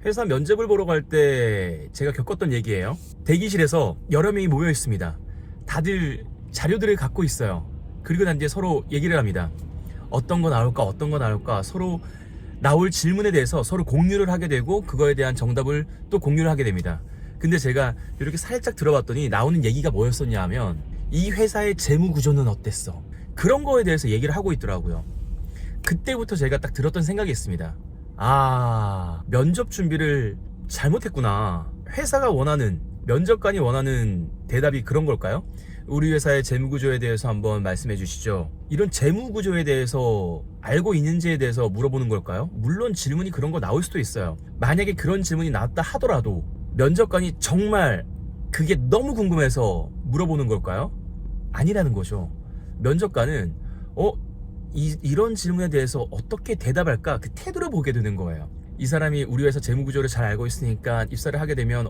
회사 면접을 보러 갈 때 제가 겪었던 얘기예요. 대기실에서 여러 명이 모여 있습니다. 다들 자료들을 갖고 있어요. 그리고 난 뒤에 서로 얘기를 합니다. 어떤 거 나올까 어떤 거 나올까 서로 나올 질문에 대해서 서로 공유를 하게 되고 그거에 대한 정답을 또 공유를 하게 됩니다. 근데 제가 이렇게 살짝 들어봤더니 나오는 얘기가 뭐였었냐 하면 이 회사의 재무 구조는 어땠어? 그런 거에 대해서 얘기를 하고 있더라고요. 그때부터 제가 딱 들었던 생각이 있습니다. 아, 면접 준비를 잘못했구나. 회사가 원하는, 면접관이 원하는 대답이 그런 걸까요? 우리 회사의 재무구조에 대해서 한번 말씀해 주시죠. 이런 재무구조에 대해서 알고 있는지에 대해서 물어보는 걸까요? 물론 질문이 그런 거 나올 수도 있어요. 만약에 그런 질문이 나왔다 하더라도 면접관이 정말 그게 너무 궁금해서 물어보는 걸까요? 아니라는 거죠. 면접관은 이런 질문에 대해서 어떻게 대답할까 그 태도를 보게 되는 거예요. 이 사람이 우리 회사 재무구조를 잘 알고 있으니까 입사를 하게 되면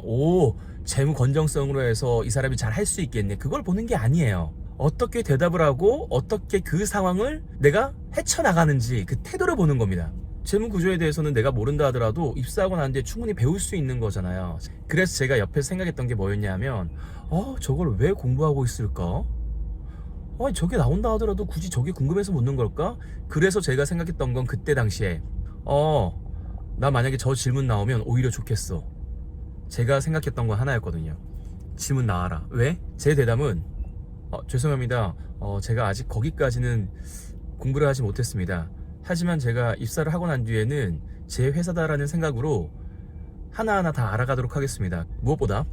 재무 건정성으로 해서 이 사람이 잘 할 수 있겠네, 그걸 보는 게 아니에요. 어떻게 대답을 하고 어떻게 그 상황을 내가 헤쳐나가는지 그 태도를 보는 겁니다. 재무구조에 대해서는 내가 모른다 하더라도 입사하고 난 뒤에 충분히 배울 수 있는 거잖아요. 그래서 제가 옆에서 생각했던 게 뭐였냐면 저걸 왜 공부하고 있을까? 저게 나온다 하더라도 굳이 저게 궁금해서 묻는 걸까? 그래서 제가 생각했던 건 그때 당시에 나 만약에 저 질문 나오면 오히려 좋겠어. 제가 생각했던 건 하나였거든요. 질문 나와라. 왜? 제 대답은 죄송합니다. 제가 아직 거기까지는 공부를 하지 못했습니다. 하지만 제가 입사를 하고 난 뒤에는 제 회사다라는 생각으로 하나하나 다 알아가도록 하겠습니다. 무엇보다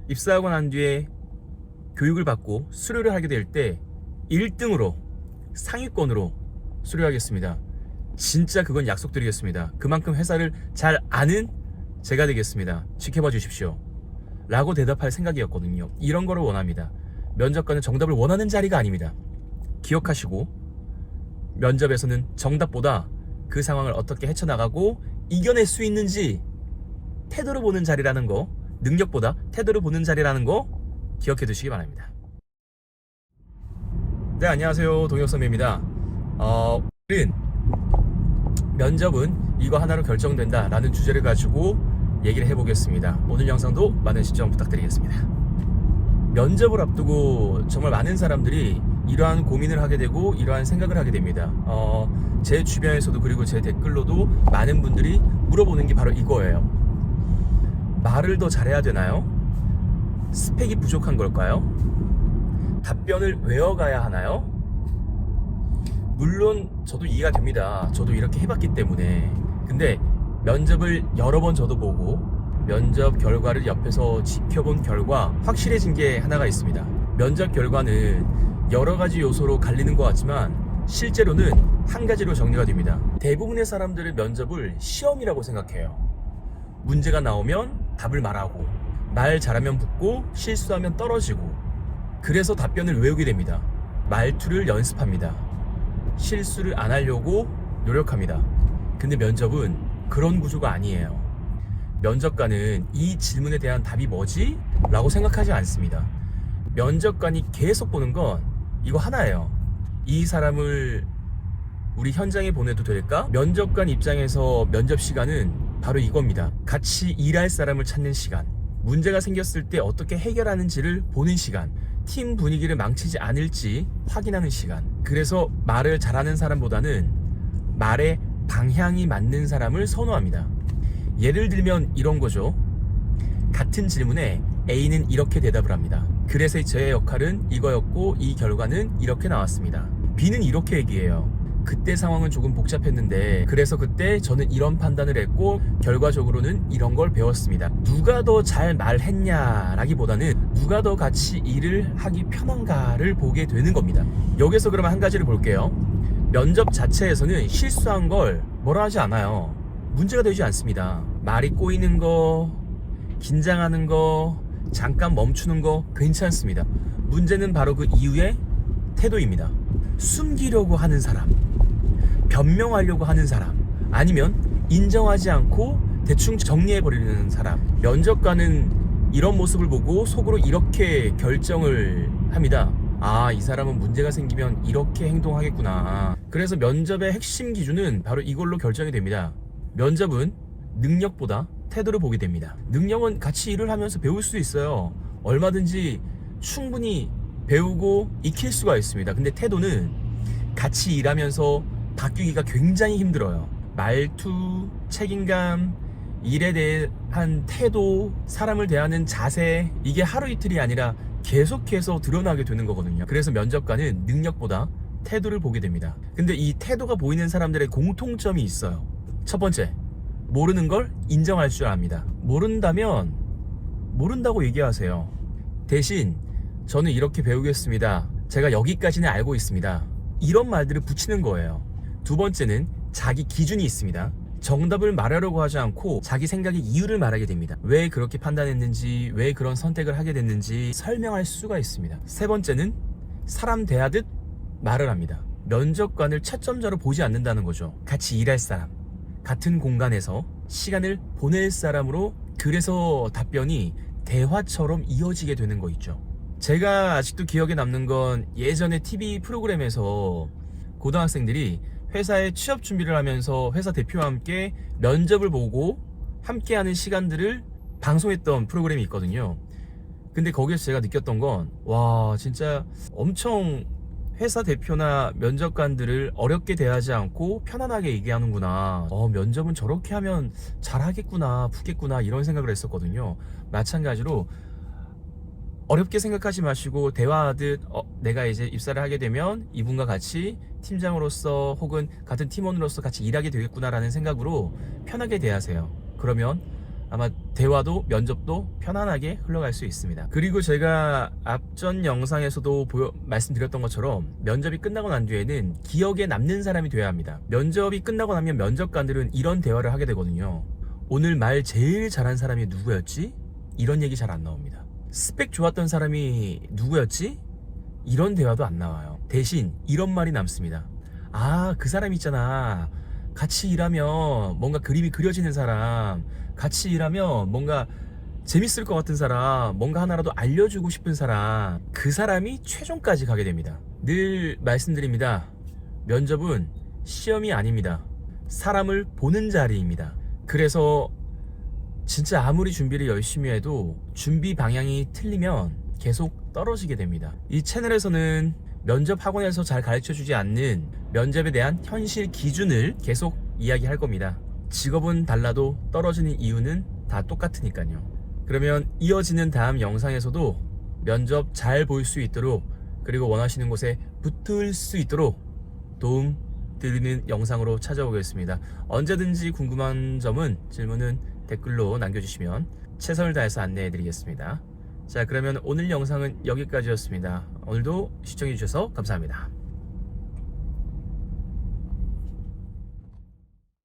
입사하고 난 뒤에 교육을 받고 수료를 하게 될 때 1등으로 상위권으로 수료하겠습니다. 진짜 그건 약속드리겠습니다. 그만큼 회사를 잘 아는 제가 되겠습니다. 지켜봐 주십시오 라고 대답할 생각이었거든요. 이런 거를 원합니다. 면접관은 정답을 원하는 자리가 아닙니다. 기억하시고, 면접에서는 정답보다 그 상황을 어떻게 헤쳐나가고 이겨낼 수 있는지 태도를 보는 자리라는 거, 능력보다 태도를 보는 자리라는 거 기억해 두시기 바랍니다. 네, 안녕하세요. 동혁선배입니다. 오늘은 면접은 이거 하나로 결정된다 라는 주제를 가지고 얘기를 해보겠습니다. 오늘 영상도 많은 시청 부탁드리겠습니다. 면접을 앞두고 정말 많은 사람들이 이러한 고민을 하게 되고 이러한 생각을 하게 됩니다. 제 주변에서도 그리고 제 댓글로도 많은 분들이 물어보는 게 바로 이거예요. 말을 더 잘해야 되나요? 스펙이 부족한 걸까요? 답변을 외워가야 하나요? 물론 저도 이해가 됩니다. 저도 이렇게 해봤기 때문에. 근데 면접을 여러 번 저도 보고 면접 결과를 옆에서 지켜본 결과 확실해진 게 하나가 있습니다. 면접 결과는 여러 가지 요소로 갈리는 것 같지만 실제로는 한 가지로 정리가 됩니다. 대부분의 사람들은 면접을 시험이라고 생각해요. 문제가 나오면 답을 말하고, 말 잘하면 붙고 실수하면 떨어지고, 그래서 답변을 외우게 됩니다. 말투를 연습합니다. 실수를 안 하려고 노력합니다. 근데 면접은 그런 구조가 아니에요. 면접관은 이 질문에 대한 답이 뭐지? 라고 생각하지 않습니다. 면접관이 계속 보는 건 이거 하나예요. 이 사람을 우리 현장에 보내도 될까? 면접관 입장에서 면접 시간은 바로 이겁니다. 같이 일할 사람을 찾는 시간, 문제가 생겼을 때 어떻게 해결하는지를 보는 시간, 팀 분위기를 망치지 않을지 확인하는 시간. 그래서 말을 잘하는 사람보다는 말의 방향이 맞는 사람을 선호합니다. 예를 들면 이런 거죠. 같은 질문에 A는 이렇게 대답을 합니다. 그래서 제 역할은 이거였고 이 결과는 이렇게 나왔습니다. B는 이렇게 얘기해요. 그때 상황은 조금 복잡했는데 그래서 그때 저는 이런 판단을 했고 결과적으로는 이런 걸 배웠습니다. 누가 더 잘 말했냐 라기보다는 누가 더 같이 일을 하기 편한가를 보게 되는 겁니다. 여기서 그러면 한 가지를 볼게요. 면접 자체에서는 실수한 걸 뭐라 하지 않아요. 문제가 되지 않습니다. 말이 꼬이는 거, 긴장하는 거, 잠깐 멈추는 거 괜찮습니다. 문제는 바로 그 이후의 태도입니다. 숨기려고 하는 사람, 변명하려고 하는 사람, 아니면 인정하지 않고 대충 정리해버리는 사람. 면접관은 이런 모습을 보고 속으로 이렇게 결정을 합니다. 이 사람은 문제가 생기면 이렇게 행동하겠구나. 그래서 면접의 핵심 기준은 바로 이걸로 결정이 됩니다. 면접은 능력보다 태도를 보게 됩니다. 능력은 같이 일을 하면서 배울 수 있어요. 얼마든지 충분히 배우고 익힐 수가 있습니다. 근데 태도는 같이 일하면서 바뀌기가 굉장히 힘들어요. 말투, 책임감, 일에 대한 태도, 사람을 대하는 자세, 이게 하루 이틀이 아니라 계속해서 드러나게 되는 거거든요. 그래서 면접관은 능력보다 태도를 보게 됩니다. 근데 이 태도가 보이는 사람들의 공통점이 있어요. 첫 번째, 모르는 걸 인정할 줄 압니다. 모른다면 모른다고 얘기하세요. 대신 저는 이렇게 배우겠습니다. 제가 여기까지는 알고 있습니다. 이런 말들을 붙이는 거예요. 두 번째는 자기 기준이 있습니다. 정답을 말하려고 하지 않고 자기 생각의 이유를 말하게 됩니다. 왜 그렇게 판단했는지, 왜 그런 선택을 하게 됐는지 설명할 수가 있습니다. 세 번째는 사람 대하듯 말을 합니다. 면접관을 채점자로 보지 않는다는 거죠. 같이 일할 사람, 같은 공간에서 시간을 보낼 사람으로, 그래서 답변이 대화처럼 이어지게 되는 거 있죠. 제가 아직도 기억에 남는 건 예전에 TV 프로그램에서 고등학생들이 회사에 취업 준비를 하면서 회사 대표와 함께 면접을 보고 함께하는 시간들을 방송했던 프로그램이 있거든요. 근데 거기서 제가 느꼈던 건, 와, 진짜 엄청 회사 대표나 면접관들을 어렵게 대하지 않고 편안하게 얘기하는구나. 면접은 저렇게 하면 잘하겠구나, 붙겠구나, 이런 생각을 했었거든요. 마찬가지로 어렵게 생각하지 마시고 대화하듯, 내가 이제 입사를 하게 되면 이분과 같이 팀장으로서 혹은 같은 팀원으로서 같이 일하게 되겠구나라는 생각으로 편하게 대하세요. 그러면 아마 대화도 면접도 편안하게 흘러갈 수 있습니다. 그리고 제가 앞전 영상에서도 말씀드렸던 것처럼 면접이 끝나고 난 뒤에는 기억에 남는 사람이 돼야 합니다. 면접이 끝나고 나면 면접관들은 이런 대화를 하게 되거든요. 오늘 말 제일 잘한 사람이 누구였지? 이런 얘기 잘 안 나옵니다. 스펙 좋았던 사람이 누구였지? 이런 대화도 안 나와요. 대신 이런 말이 남습니다. 아, 그 사람 있잖아. 같이 일하면 뭔가 그림이 그려지는 사람, 같이 일하면 뭔가 재밌을 것 같은 사람, 뭔가 하나라도 알려주고 싶은 사람, 그 사람이 최종까지 가게 됩니다. 늘 말씀드립니다. 면접은 시험이 아닙니다. 사람을 보는 자리입니다. 그래서 진짜 아무리 준비를 열심히 해도 준비 방향이 틀리면 계속 떨어지게 됩니다. 이 채널에서는 면접 학원에서 잘 가르쳐주지 않는 면접에 대한 현실 기준을 계속 이야기할 겁니다. 직업은 달라도 떨어지는 이유는 다 똑같으니까요. 그러면 이어지는 다음 영상에서도 면접 잘 볼 수 있도록, 그리고 원하시는 곳에 붙을 수 있도록 도움 드리는 영상으로 찾아오겠습니다. 언제든지 궁금한 점은, 질문은 댓글로 남겨주시면 최선을 다해서 안내해 드리겠습니다. 자, 그러면 오늘 영상은 여기까지였습니다. 오늘도 시청해 주셔서 감사합니다.